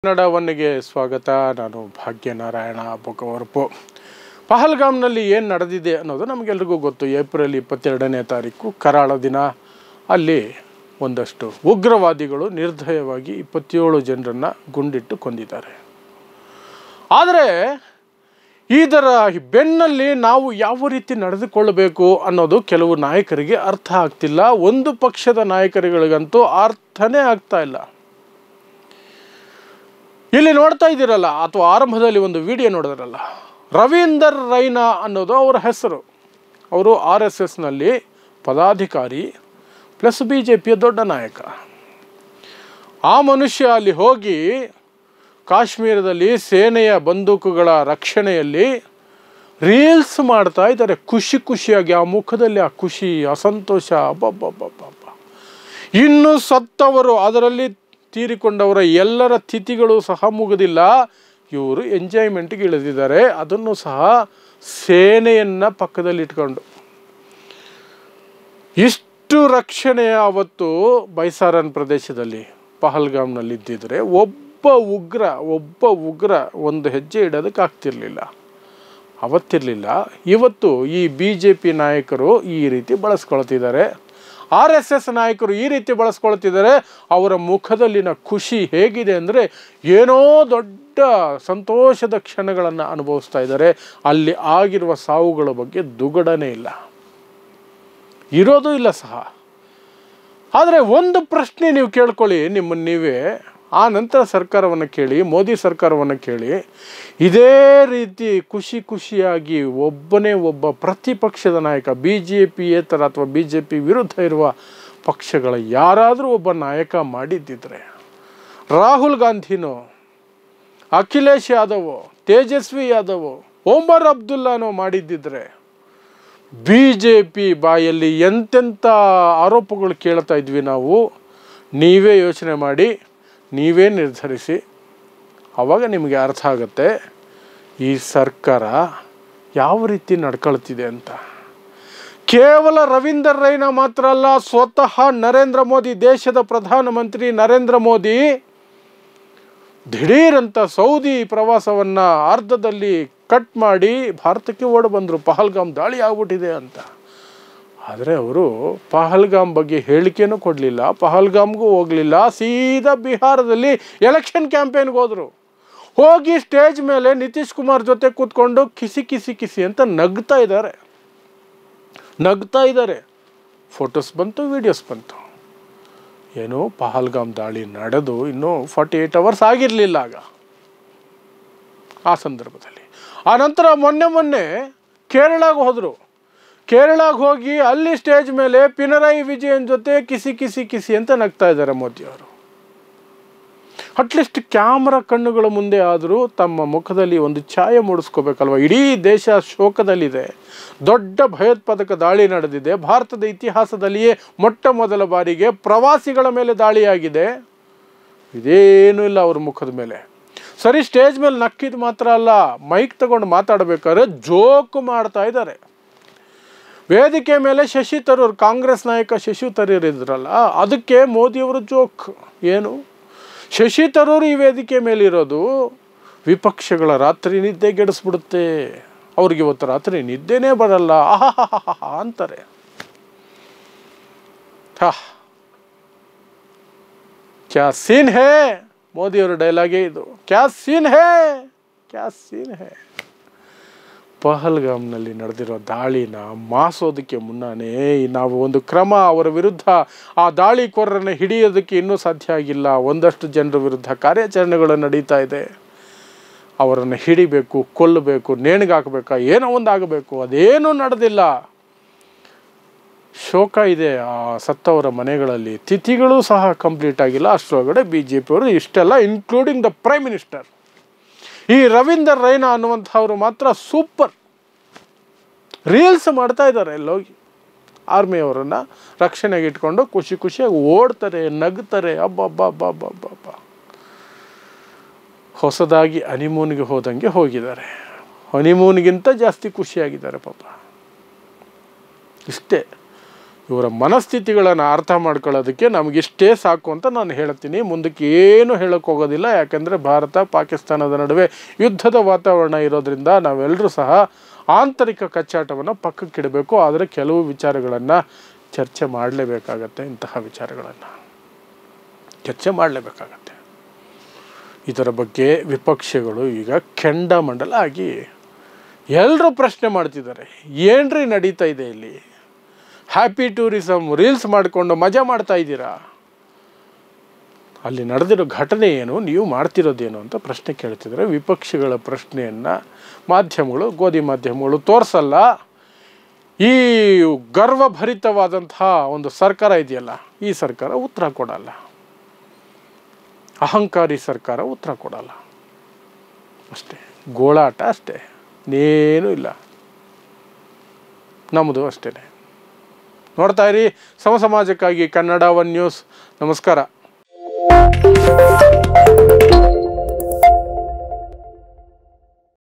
ಕನ್ನಡವನ್ನಿಗೆ ಸ್ವಾಗತ. ನಾನು ಭಾಗ್ಯನಾರಾಯಣ ಬೊಗವರ್ಪು. ಪಹಲ್ಗಾಮ್ನಲ್ಲಿ ಏನು ನಡೆದಿದೆ ಅನ್ನೋದು ನಮಗೆಲ್ರಿಗೂ ಗೊತ್ತು. ಏಪ್ರಿಲ್ 22ನೇ ತಾರೀಕು ಕರಾಳ ದಿನ. ಅಲ್ಲಿ ಒಂದಷ್ಟು ಉಗ್ರವಾದಿಗಳು ನಿರ್ದಯವಾಗಿ 27 ಜನರನ್ನು ಗುಂಡಿಟ್ಟು ಕೊಂದಿದ್ದಾರೆ. ಆದರೆ ಇದರ ಬೆನ್ನಲ್ಲಿ ನಾವು ಯಾವ ರೀತಿ ನಡೆದುಕೊಳ್ಳಬೇಕು ಅನ್ನೋದು ಕೆಲವು ನಾಯಕರಿಗೆ ಅರ್ಥ ಆಗ್ತಿಲ್ಲ. ಒಂದು ಪಕ್ಷದ ನಾಯಕರುಗಳಿಗಂತೂ ಅರ್ಥನೇ ಆಗ್ತಾ ಇಲ್ಲ. ಇಲ್ಲಿ ನೋಡ್ತಾ ಇದ್ದೀರಲ್ಲ, ಅಥವಾ ಆರಂಭದಲ್ಲಿ ಒಂದು ವಿಡಿಯೋ ನೋಡಿದ್ರಲ್ಲ, ರವೀಂದರ್ ರೈನಾ ಅನ್ನೋದು ಅವರ ಹೆಸರು. ಅವರು RSSನಲ್ಲಿ ಪದಾಧಿಕಾರಿ ಪ್ಲಸ್ BJPಯ ದೊಡ್ಡ ನಾಯಕ. ಆ ಮನುಷ್ಯ ಅಲ್ಲಿ ಹೋಗಿ ಕಾಶ್ಮೀರದಲ್ಲಿ ಸೇನೆಯ ಬಂದೂಕುಗಳ ರಕ್ಷಣೆಯಲ್ಲಿ ರೀಲ್ಸ್ ಮಾಡ್ತಾ ಇದ್ದಾರೆ. ಖುಷಿಯಾಗಿ ಆ ಮುಖದಲ್ಲಿ ಆ ಖುಷಿ, ಆ ಸಂತೋಷ. ಅಬ್ಬಬ್ಬಬ್ಬಬ್ಬ. ಇನ್ನು ಸತ್ತವರು, ಅದರಲ್ಲಿ ತೀರಿಕೊಂಡವರ ಎಲ್ಲರ ತಿಥಿಗಳು ಸಹ ಮುಗಿದಿಲ್ಲ. ಇವರು ಎಂಜಾಯ್ಮೆಂಟ್ಗೆ ಇಳಿದಿದ್ದಾರೆ. ಅದನ್ನು ಸಹ ಸೇನೆಯನ್ನು ಪಕ್ಕದಲ್ಲಿ ಇಟ್ಕೊಂಡು. ಇಷ್ಟು ರಕ್ಷಣೆಯ ಅವತ್ತು ಬೈಸಾರನ್ ಪ್ರದೇಶದಲ್ಲಿ ಪಹಲ್ಗಾಮ್ನಲ್ಲಿ ಇದ್ದಿದ್ರೆ ಒಬ್ಬ ಉಗ್ರ ಒಂದು ಹೆಜ್ಜೆ ಇಡೋದಕ್ಕೆ ಆಗ್ತಿರ್ಲಿಲ್ಲ, ಅವತ್ತಿರಲಿಲ್ಲ. ಇವತ್ತು ಈ BJP ನಾಯಕರು ಈ ರೀತಿ ಬಳಸ್ಕೊಳ್ತಿದ್ದಾರೆ, RSS ನಾಯಕರು ಈ ರೀತಿ ಬಳಸ್ಕೊಳ್ತಿದ್ದಾರೆ. ಅವರ ಮುಖದಲ್ಲಿನ ಖುಷಿ ಹೇಗಿದೆ ಅಂದರೆ ಏನೋ ದೊಡ್ಡ ಸಂತೋಷದ ಕ್ಷಣಗಳನ್ನು ಅನುಭವಿಸ್ತಾ ಇದ್ದಾರೆ. ಅಲ್ಲಿ ಆಗಿರುವ ಸಾವುಗಳ ಬಗ್ಗೆ ದುಗಡನೇ ಇಲ್ಲ, ಇರೋದು ಇಲ್ಲ ಸಹ. ಆದರೆ ಒಂದು ಪ್ರಶ್ನೆ ನೀವು ಕೇಳ್ಕೊಳ್ಳಿ, ನಿಮ್ಮನ್ನು ನೀವೇ. ಆ ನಂತರ ಸರ್ಕಾರವನ್ನು ಕೇಳಿ, ಮೋದಿ ಸರ್ಕಾರವನ್ನು ಕೇಳಿ. ಇದೇ ರೀತಿ ಖುಷಿಯಾಗಿ ಒಬ್ಬನೇ ಒಬ್ಬ ಪ್ರತಿಪಕ್ಷದ ನಾಯಕ, BJPಯೇತರ ಅಥವಾ BJP ವಿರುದ್ಧ ಇರುವ ಪಕ್ಷಗಳ ಯಾರಾದರೂ ಒಬ್ಬ ನಾಯಕ ಮಾಡಿದ್ದಿದ್ರೆ, ರಾಹುಲ್ ಗಾಂಧಿನೋ, ಅಖಿಲೇಶ್ ಯಾದವೋ, ತೇಜಸ್ವಿ ಯಾದವೋ, ಒಮರ್ ಅಬ್ದುಲ್ಲಾನೋ ಮಾಡಿದ್ದಿದ್ರೆ, BJP ಬಾಯಲ್ಲಿ ಎಂತೆಂಥ ಆರೋಪಗಳು ಕೇಳ್ತಾ ಇದ್ವಿ ನಾವು. ನೀವೇ ಯೋಚನೆ ಮಾಡಿ, ನೀವೇ ನಿರ್ಧರಿಸಿ. ಆವಾಗ ನಿಮಗೆ ಅರ್ಥ ಆಗುತ್ತೆ ಈ ಸರ್ಕಾರ ಯಾವ ರೀತಿ ನಡ್ಕೊಳ್ತಿದೆ ಅಂತ. ಕೇವಲ ರವೀಂದರ್ ರೈನಾ ಮಾತ್ರ ಅಲ್ಲ, ಸ್ವತಃ ನರೇಂದ್ರ ಮೋದಿ, ದೇಶದ ಪ್ರಧಾನಮಂತ್ರಿ ನರೇಂದ್ರ ಮೋದಿ ದಿಢೀರಂತ ಸೌದಿ ಪ್ರವಾಸವನ್ನು ಅರ್ಧದಲ್ಲಿ ಕಟ್ ಮಾಡಿ ಭಾರತಕ್ಕೆ ಓಡಿ ಬಂದರು. ಪಹಲ್ಗಾಮ್ ದಾಳಿ ಆಗ್ಬಿಟ್ಟಿದೆ ಅಂತ. ಆದರೆ ಅವರು ಪಹಲ್ಗಾಮ್ ಬಗ್ಗೆ ಹೇಳಿಕೆನೂ ಕೊಡಲಿಲ್ಲ, ಪಹಲ್ಗಾಮ್ಗೂ ಹೋಗಲಿಲ್ಲ. ಸೀದಾ ಬಿಹಾರದಲ್ಲಿ ಎಲೆಕ್ಷನ್ ಕ್ಯಾಂಪೇನ್ಗೆ ಹೋದರು. ಹೋಗಿ ಸ್ಟೇಜ್ ಮೇಲೆ ನಿತೀಶ್ ಕುಮಾರ್ ಜೊತೆ ಕೂತ್ಕೊಂಡು ಕಿಸಿ ಅಂತ ನಗ್ತಾ ಇದ್ದಾರೆ. ಫೋಟೋಸ್ ಬಂತು, ವಿಡಿಯೋಸ್ ಬಂತು. ಏನು ಪಹಲ್ಗಾಮ್ ದಾಳಿ ನಡೆದು ಇನ್ನೂ 48 hours ಆಗಿರಲಿಲ್ಲ ಆಗ, ಆ ಸಂದರ್ಭದಲ್ಲಿ. ಆ ನಂತರ ಮೊನ್ನೆ ಕೇರಳಗೆ ಹೋದರು. ಕೇರಳಗೆ ಹೋಗಿ ಅಲ್ಲಿ ಸ್ಟೇಜ್ ಮೇಲೆ ಪಿನರಾಯಿ ವಿಜಯನ್ ಜೊತೆ ಕಿಸಿ ಅಂತ ನಗ್ತಾ ಇದ್ದಾರೆ ಮೋದಿಯವರು. ಅಟ್ಲೀಸ್ಟ್ ಕ್ಯಾಮ್ರಾ ಕಣ್ಣುಗಳ ಮುಂದೆ ಆದರೂ ತಮ್ಮ ಮುಖದಲ್ಲಿ ಒಂದು ಛಾಯೆ ಮೂಡಿಸ್ಕೋಬೇಕಲ್ವ. ಇಡೀ ದೇಶ ಶೋಕದಲ್ಲಿದೆ. ದೊಡ್ಡ ಭಯೋತ್ಪಾದಕ ದಾಳಿ ನಡೆದಿದೆ. ಭಾರತದ ಇತಿಹಾಸದಲ್ಲಿಯೇ ಮೊಟ್ಟ ಮೊದಲ ಬಾರಿಗೆ ಪ್ರವಾಸಿಗಳ ಮೇಲೆ ದಾಳಿಯಾಗಿದೆ. ಇದೇನೂ ಇಲ್ಲ ಅವ್ರ ಮುಖದ ಮೇಲೆ. ಸರಿ, ಸ್ಟೇಜ್ ಮೇಲೆ ನಕ್ಕಿದ್ದು ಮಾತ್ರ ಅಲ್ಲ, ಮೈಕ್ ತಗೊಂಡು ಮಾತಾಡಬೇಕಾದ್ರೆ ಜೋಕ್ ಮಾಡ್ತಾ ಇದ್ದಾರೆ. ವೇದಿಕೆ ಮೇಲೆ ಶಶಿ ತರೂರ್, ಕಾಂಗ್ರೆಸ್ ನಾಯಕ ಶಶಿ ತರೂರ್ ಇದ್ರಲ್ಲ, ಅದಕ್ಕೆ ಮೋದಿಯವರು ಜೋಕ್. ಏನು, ಶಶಿ ತರೂರ್ ಈ ವೇದಿಕೆ ಮೇಲಿರೋದು ವಿಪಕ್ಷಗಳ ರಾತ್ರಿ ನಿದ್ದೆ ಗೆಡಿಸ್ಬಿಡುತ್ತೆ, ಅವ್ರಿಗೆ ಇವತ್ತು ರಾತ್ರಿ ನಿದ್ದೆನೇ ಬರಲ್ಲ ಅಂತಾರೆ. ಕ್ಯಾ ಸೀನ್ ಹೇ, ಮೋದಿಯವರ ಡೈಲಾಗೇ ಇದು. ಕ್ಯಾ ಸೀನ್ ಹೇ. ಪಹಲ್ಗಾಮ್ನಲ್ಲಿ ನಡೆದಿರೋ ದಾಳಿನ ಮಾಸೋದಕ್ಕೆ ಮುನ್ನಾನೇ ನಾವು ಒಂದು ಕ್ರಮ, ಅವರ ವಿರುದ್ಧ ಆ ದಾಳಿಕೋರರನ್ನು ಹಿಡಿಯೋದಕ್ಕೆ ಇನ್ನೂ ಸಾಧ್ಯ ಆಗಿಲ್ಲ. ಒಂದಷ್ಟು ಜನರ ವಿರುದ್ಧ ಕಾರ್ಯಾಚರಣೆಗಳು ನಡೀತಾ ಇದೆ. ಅವರನ್ನು ಹಿಡಿಬೇಕು, ಕೊಲ್ಲಬೇಕು, ನೇಣಿಗಾಕಬೇಕಾ, ಏನೋ ಒಂದು ಆಗಬೇಕು. ಅದೇನೂ ನಡೆದಿಲ್ಲ. ಶೋಕ ಇದೆ ಆ ಸತ್ತವರ ಮನೆಗಳಲ್ಲಿ. ತಿಥಿಗಳು ಸಹ ಕಂಪ್ಲೀಟ್ ಆಗಿಲ್ಲ. ಅಷ್ಟರೊಳಗಡೆ BJPಯವರು ಇಷ್ಟೆಲ್ಲ, ಇನ್ಕ್ಲೂಡಿಂಗ್ ದ ಪ್ರೈಮ್ ಮಿನಿಸ್ಟರ್. ಈ ರವೀಂದರ್ ರೈನಾ ಅನ್ನುವಂಥವ್ರು ಮಾತ್ರ ಸೂಪರ್ ರೀಲ್ಸ್ ಮಾಡ್ತಾ ಇದ್ದಾರೆ. ಎಲ್ಲೋಗಿ ಆರ್ಮಿಯವರನ್ನು ರಕ್ಷಣೆಗೆ ಇಟ್ಕೊಂಡು ಖುಷಿಯಾಗಿ ಓಡ್ತಾರೆ, ನಗ್ತಾರೆ. ಅಬ್ಬಬ್ಬಬ್ಬಬ್ಬಬ್ಬ. ಹೊಸದಾಗಿ ಹನಿಮೂನ್ಗೆ ಹೋದಂಗೆ ಹೋಗಿದ್ದಾರೆ. ಹನಿಮೂನ್ಗಿಂತ ಜಾಸ್ತಿ ಖುಷಿಯಾಗಿದ್ದಾರೆ ಪಾಪ. ಇಷ್ಟೇ. ಇವರ ಮನಸ್ಥಿತಿಗಳನ್ನು ಅರ್ಥ ಮಾಡ್ಕೊಳ್ಳೋದಕ್ಕೆ ನಮಗಿಷ್ಟೇ ಸಾಕು ಅಂತ ನಾನು ಹೇಳ್ತೀನಿ. ಮುಂದಕ್ಕೆ ಏನು ಹೇಳೋಕ್ಕೆ ಹೋಗೋದಿಲ್ಲ. ಯಾಕೆಂದರೆ ಭಾರತ ಪಾಕಿಸ್ತಾನದ ನಡುವೆ ಯುದ್ಧದ ವಾತಾವರಣ ಇರೋದ್ರಿಂದ ನಾವೆಲ್ಲರೂ ಸಹ ಆಂತರಿಕ ಕಚ್ಚಾಟವನ್ನು ಪಕ್ಕಕ್ಕಿಡಬೇಕು. ಆದರೆ ಕೆಲವು ವಿಚಾರಗಳನ್ನು ಚರ್ಚೆ ಮಾಡಲೇಬೇಕಾಗತ್ತೆ. ಇಂತಹ ವಿಚಾರಗಳನ್ನು ಚರ್ಚೆ ಮಾಡಲೇಬೇಕಾಗತ್ತೆ. ಇದರ ಬಗ್ಗೆ ವಿಪಕ್ಷಗಳು ಈಗ ಕೆಂಡಾಮಂಡಲ ಆಗಿ ಎಲ್ಲರೂ ಪ್ರಶ್ನೆ ಮಾಡ್ತಿದ್ದಾರೆ, ಏನ್ರಿ ನಡೀತಾ ಇದೆ ಇಲ್ಲಿ? ಹ್ಯಾಪಿ ಟೂರಿಸಮ್ ರೀಲ್ಸ್ ಮಾಡಿಕೊಂಡು ಮಜಾ ಮಾಡ್ತಾ ಇದ್ದೀರಾ? ಅಲ್ಲಿ ನಡೆದಿರೋ ಘಟನೆ ಏನು, ನೀವು ಮಾಡ್ತಿರೋದೇನು ಅಂತ ಪ್ರಶ್ನೆ ಕೇಳ್ತಿದ್ದಾರೆ. ವಿಪಕ್ಷಗಳ ಪ್ರಶ್ನೆಯನ್ನು ಮಾಧ್ಯಮಗಳು, ಗೋಧಿ ಮಾಧ್ಯಮಗಳು ತೋರಿಸಲ್ಲ. ಈ ಗರ್ವಭರಿತವಾದಂತಹ ಒಂದು ಸರ್ಕಾರ ಇದೆಯಲ್ಲ, ಈ ಸರ್ಕಾರ ಉತ್ತರ ಕೊಡಲ್ಲ. ಅಹಂಕಾರಿ ಸರ್ಕಾರ ಉತ್ತರ ಕೊಡಲ್ಲ. ಅಷ್ಟೇ, ಗೋಳಾಟ ಅಷ್ಟೇ, ಇನ್ನೇನೂ ಇಲ್ಲ. ನಮ್ಮದು ಅಷ್ಟೇ. ನೋಡ್ತಾ ಇರಿ ಸಮಾಜಕ್ಕಾಗಿ ಕನ್ನಡ 1 ನ್ಯೂಸ್. ನಮಸ್ಕಾರ.